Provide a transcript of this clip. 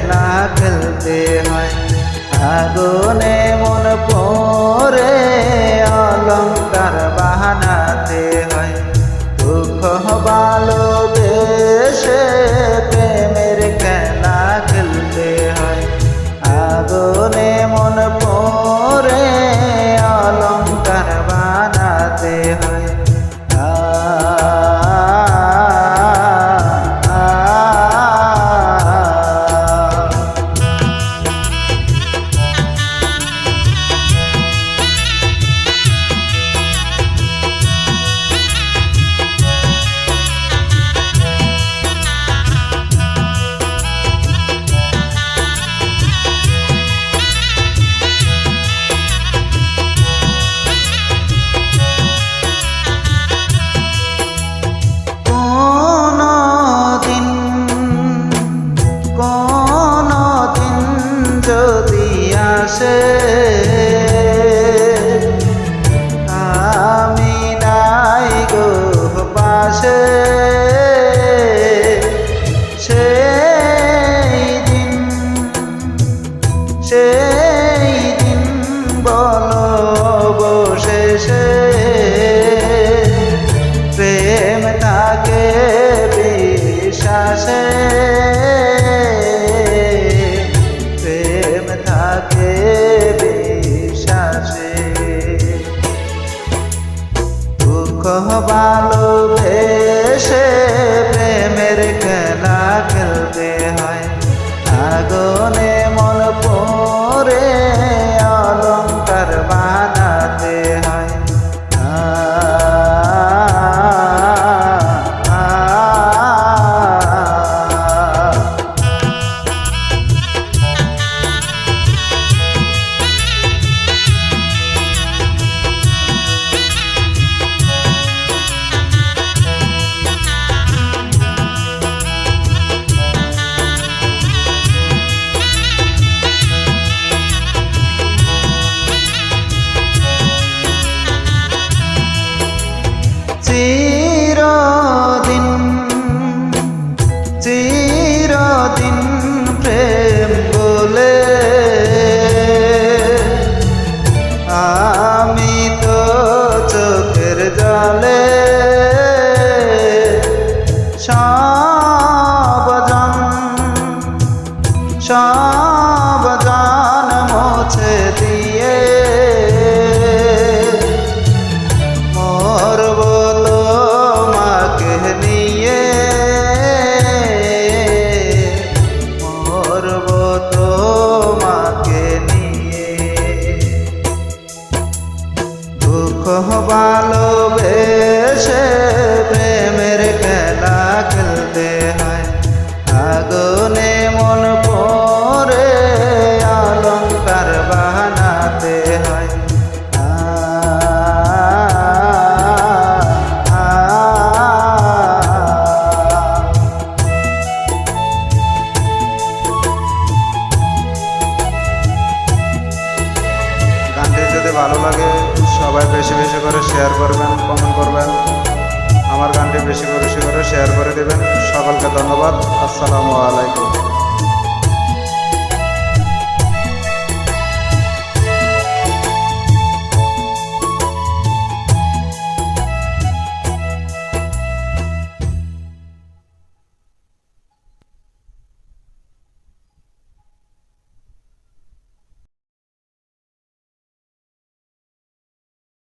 খেলা খেলতে হয়। আগুনে মন পড়ে অলংকার বানাতে হয়। দুঃখ ভালোবেসে প্রেমের খেলা খেলতে হয়। আগুনে মন পড়ে অলংকার বানাতে হয়। আমি নাই গো পাশে, সেই দিন বলো বসেছে প্রেম থাকে বিশ্বাসে, প্রেম থাকে বিশ্বাসে। দুঃখ ভালোবেসে প্রেমের খেলা খেলতে হয়। আগুনে মন পড়ে অলংকার বানাতে হয়। চিরদিন প্রেম বলে আমি তো চোখের জলে সব জন মুছে দিয়ে মরব তোমাকে নিয়ে, মরব তোমাকে নিয়ে। দুঃখ ভালোবেসে প্রেমের খেলা খেলতে হয়। আগুনে মন পড়ে অলংকার বানাতে হয়। গানটি যদি ভালো লাগে সবাই বেশি বেশি করে শেয়ার করবেন, কমেন্ট করবেন। আমার গানটি বেশি করে শেয়ার করে দেবেন। সকলকে ধন্যবাদ। আসসালামু আলাইকুম।